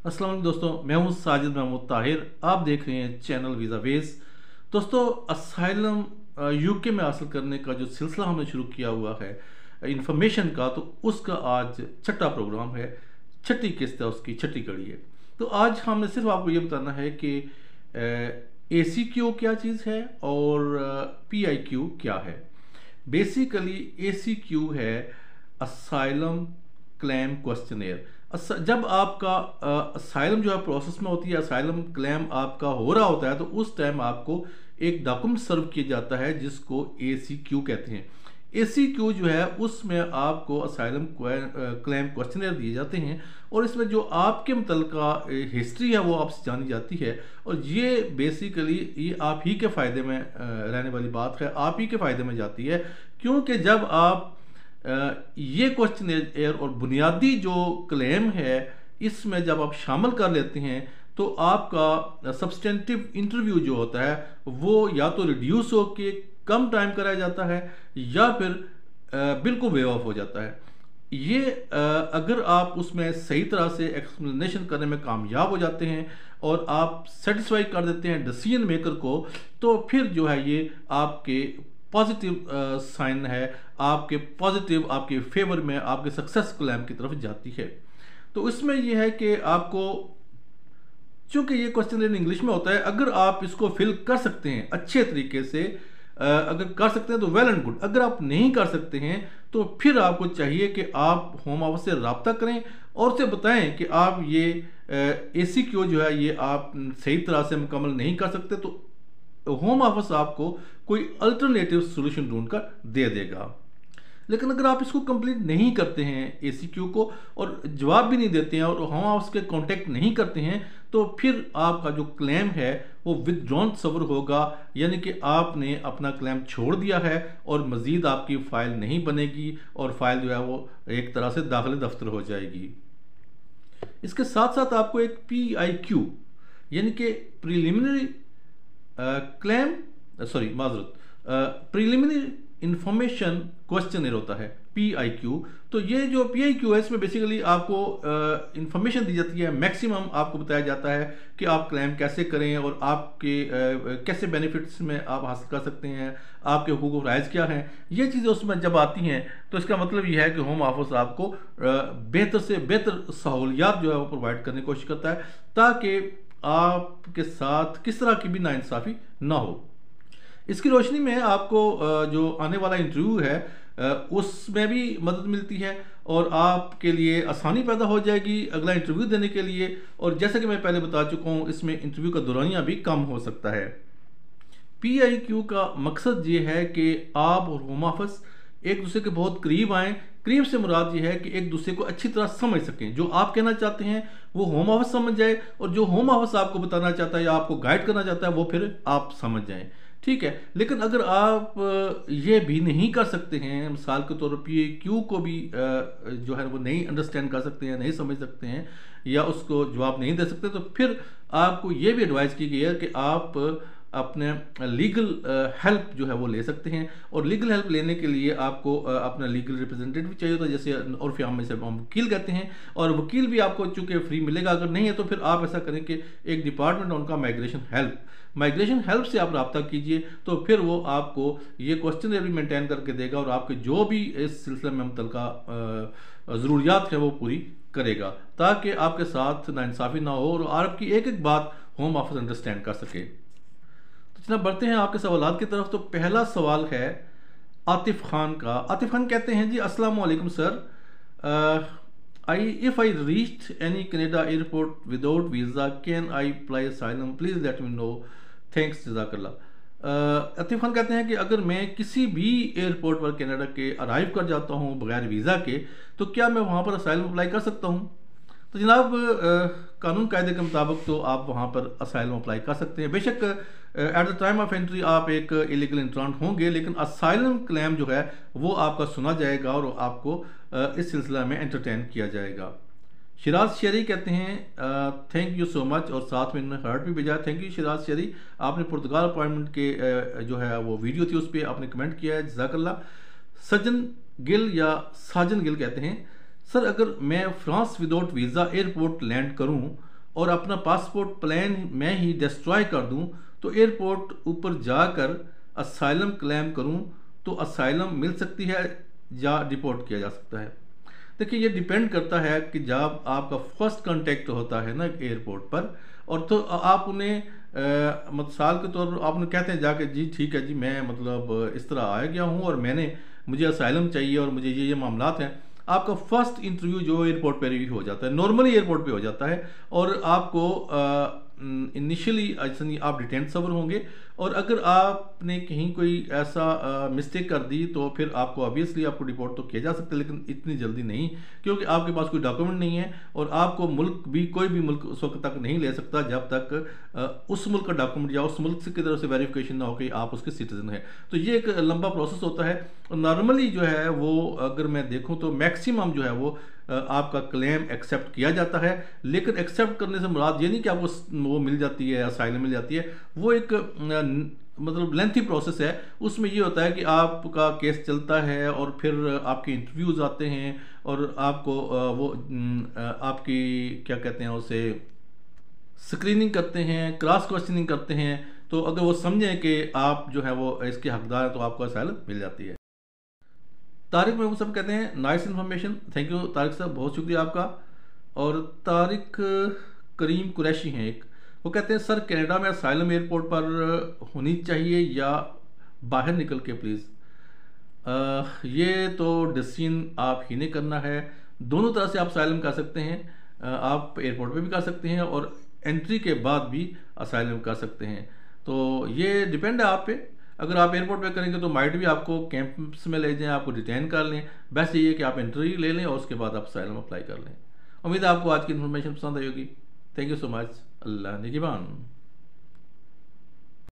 अस्सलाम वालेकुम दोस्तों, मैं हूं साजिद महमूद ताहिर। आप देख रहे हैं चैनल वीज़ा बेस। दोस्तों, असाइलम यूके में हासिल करने का जो सिलसिला हमने शुरू किया हुआ है इंफॉर्मेशन का, तो उसका आज छठा प्रोग्राम है, छठी किस्त है, उसकी छठी कड़ी है। तो आज हमने सिर्फ आपको ये बताना है कि ACQ क्या चीज़ है और PIQ क्या है। बेसिकली ACQ है असाइलम क्लेम क्वेश्चनेयर। जब आपका असाइलम जो है प्रोसेस में होती है, असाइलम क्लेम आपका हो रहा होता है, तो उस टाइम आपको एक डॉक्यूमेंट सर्व किया जाता है जिसको ACQ कहते हैं। ACQ जो है उसमें आपको असाइलम क्लेम क्वेश्चनेयर दिए जाते हैं और इसमें जो आपके मुतल्लिका हिस्ट्री है वो आपसे जानी जाती है। और ये बेसिकली ये आप ही के फ़ायदे में रहने वाली बात है, आप ही के फ़ायदे में जाती है, क्योंकि जब आप ये क्वेश्चन और बुनियादी जो क्लेम है इसमें जब आप शामिल कर लेते हैं तो आपका सब्सटेंटिव इंटरव्यू जो होता है वो या तो रिड्यूस होके कम टाइम कराया जाता है या फिर बिल्कुल वेव ऑफ हो जाता है। ये अगर आप उसमें सही तरह से एक्सप्लेनेशन करने में कामयाब हो जाते हैं और आप सेटिस्फाई कर देते हैं डिसीजन मेकर को, तो फिर जो है ये आपके पॉजिटिव साइन है, आपके पॉजिटिव आपके फेवर में आपके सक्सेस क्लेम की तरफ जाती है। तो इसमें यह है कि आपको, चूंकि ये क्वेश्चन इन इंग्लिश में होता है, अगर आप इसको फिल कर सकते हैं अच्छे तरीके से, अगर कर सकते हैं तो वेल एंड गुड। अगर आप नहीं कर सकते हैं तो फिर आपको चाहिए कि आप होम ऑफिस से रब्ता करें और उसे बताएं कि आप ये ACQ जो है ये आप सही तरह से मुकम्मल नहीं कर सकते, तो होम ऑफिस आपको कोई अल्टरनेटिव सोल्यूशन ढूंढ कर दे देगा। लेकिन अगर आप इसको कंप्लीट नहीं करते हैं ACQ को और जवाब भी नहीं देते हैं और होम ऑफिस के कांटेक्ट नहीं करते हैं, तो फिर आपका जो क्लेम है वो विदड्रॉन सवर होगा, यानी कि आपने अपना क्लेम छोड़ दिया है और मज़ीद आपकी फ़ाइल नहीं बनेगी और फाइल जो है वो एक तरह से दाखिले दफ्तर हो जाएगी। इसके साथ साथ आपको एक PIQ यानी कि preliminary claim preliminary information questionnaire होता है PIQ। तो ये जो PIQ है इसमें बेसिकली आपको इंफॉर्मेशन दी जाती है, मैक्सिमम आपको बताया जाता है कि आप क्लेम कैसे करें और आपके कैसे बेनिफिट्स में आप हासिल कर सकते हैं, आपके हुकूक और राइट्स क्या हैं। ये चीज़ें उसमें जब आती हैं तो इसका मतलब ये है कि होम ऑफिस आपको बेहतर से बेहतर सहूलियात जो है वो प्रोवाइड करने की कोशिश करता है ताकि आपके साथ किस तरह की भी नाइंसाफ़ी ना हो। इसकी रोशनी में आपको जो आने वाला इंटरव्यू है उसमें भी मदद मिलती है और आपके लिए आसानी पैदा हो जाएगी अगला इंटरव्यू देने के लिए। और जैसे कि मैं पहले बता चुका हूँ, इसमें इंटरव्यू का दौरानिया भी कम हो सकता है। PIQ का मकसद ये है कि आप और होम ऑफिस एक दूसरे के बहुत करीब आएँ। करीब से मुराद ये है कि एक दूसरे को अच्छी तरह समझ सकें, जो आप कहना चाहते हैं वो होम ऑफिस समझ जाए और जो होम ऑफिस आपको बताना चाहता है या आपको गाइड करना चाहता है वो फिर आप समझ जाएं। ठीक है, लेकिन अगर आप ये भी नहीं कर सकते हैं, मिसाल के तौर पर PIQ को भी जो है वो नहीं अंडरस्टैंड कर सकते हैं, नहीं समझ सकते हैं या उसको जवाब नहीं दे सकते, तो फिर आपको ये भी एडवाइस की गई है कि आप अपने लीगल हेल्प जो है वो ले सकते हैं। और लीगल हेल्प लेने के लिए आपको अपना लीगल रिप्रेजेंटेटिव चाहिए होता है, जैसे उर्फ़ी आम में से हम वकील कहते हैं, और वकील भी आपको चूँकि फ्री मिलेगा। अगर नहीं है तो फिर आप ऐसा करें कि एक डिपार्टमेंट है उनका माइग्रेशन हेल्प से आप रब्ता कीजिए, तो फिर वो आपको ये क्वेश्चन भी मेंटेन करके देगा और आपके जो भी इस सिलसिले में मुतल्लिका ज़रूरियात है वो पूरी करेगा ताकि आपके साथ नाइंसाफ़ी ना हो और आपकी एक एक बात होम ऑफिस अंडरस्टैंड कर सके। तो जनाब बढ़ते हैं आपके सवालात की तरफ। तो पहला सवाल है आतिफ खान का। आतिफ खान कहते हैं जी, अस्सलाम वालेकुम sir, if I reached any Canada airport without visa, can I apply asylum? Please let me know. Thanks, जज़ाकल्लाह। आतिफ खान कहते हैं कि अगर मैं किसी भी एयरपोर्ट पर कनाडा के अराइव कर जाता हूँ बगैर वीज़ा के, तो क्या मैं वहाँ पर असाइलम अप्लाई कर सकता हूँ? तो जनाब कानून कायदे के मुताबिक तो आप वहाँ पर असाइलम अप्लाई कर सकते हैं। बेशक at the time of entry आप एक इलीगल इंट्रांट होंगे, लेकिन असाइलम क्लेम जो है वो आपका सुना जाएगा और आपको इस सिलसिला में एंटरटेन किया जाएगा। शिराज शेरी कहते हैं थैंक यू सो मच, और साथ में इन्होंने हार्ट भी भेजा। थैंक यू शिराज शेरी, आपने पुर्तगाल अपॉइंटमेंट के जो है वो वीडियो थी उस पर आपने कमेंट किया है, जज़ाकल्लाह। सजन गिल या साजन गिल कहते हैं, सर अगर मैं France without visa airport land करूं और अपना पासपोर्ट प्लान मैं ही डिस्ट्रॉय कर दूं, तो एयरपोर्ट ऊपर जाकर असाइलम क्लेम करूं तो असाइलम मिल सकती है या डिपोर्ट किया जा सकता है। देखिए ये डिपेंड करता है कि जब आपका फर्स्ट कांटेक्ट होता है ना एयरपोर्ट पर, और तो आप उन्हें मिसाल के तौर पर आप उन्हें कहते हैं जाके जी ठीक है जी मैं मतलब इस तरह आ गया हूँ और मुझे असाइलम चाहिए और मुझे ये मामलात हैं। आपका फर्स्ट इंटरव्यू जो एयरपोर्ट पर ही हो जाता है, नॉर्मली एयरपोर्ट पे हो जाता है, और आपको इनिशियली आप डिटेंट सर्वर होंगे, और अगर आपने कहीं कोई ऐसा मिस्टेक कर दी तो फिर आपको ऑब्वियसली आपको डिपोर्ट तो किया जा सकता है, लेकिन इतनी जल्दी नहीं, क्योंकि आपके पास कोई डॉक्यूमेंट नहीं है और आपको कोई भी मुल्क उस वक्त तक नहीं ले सकता जब तक उस मुल्क का डॉक्यूमेंट या उस मुल्क की तरफ से वेरिफिकेशन ना हो कि आप उसके सिटीजन हैं। तो ये एक लंबा प्रोसेस होता है। नॉर्मली जो है वो अगर मैं देखूँ तो मैक्सिमम जो है वो आपका क्लेम एक्सेप्ट किया जाता है, लेकिन एक्सेप्ट करने से मुराद ये नहीं कि आपको वो मिल जाती है, असाइलम मिल जाती है। वो एक मतलब लेंथी प्रोसेस है। उसमें ये होता है कि आपका केस चलता है और फिर आपके इंटरव्यूज़ आते हैं और आपको आपकी क्या कहते हैं उसे स्क्रीनिंग करते हैं, क्रॉस क्वेश्चनिंग करते हैं। तो अगर वो समझें कि आप जो है वो इसके हकदार हैं तो आपको असाइलम मिल जाती है। तारिक महबूब साहब कहते हैं nice information, thank you Tariq साहब, बहुत शुक्रिया आपका। और तारिक करीम कुरैशी हैं एक, वो कहते हैं सर कनाडा में असाइलम एयरपोर्ट पर होनी चाहिए या बाहर निकल के प्लीज़। ये तो डिसीजन आप ही ने करना है। दोनों तरह से आप असाइलम कर सकते हैं, आप एयरपोर्ट पे भी कर सकते हैं और एंट्री के बाद भी असाइलम कर सकते हैं। तो ये डिपेंड है आप पे। अगर आप एयरपोर्ट पे करेंगे तो माइट भी आपको कैंप्स में ले जाएं, आपको डिटेन कर लें। बेस्ट ये है कि आप एंट्री ले लें और उसके बाद आप असाइलम अप्लाई कर लें। उम्मीद है आपको आज की इन्फॉर्मेशन पसंद आई होगी। Thank you so much. अल्लाह निगहबान।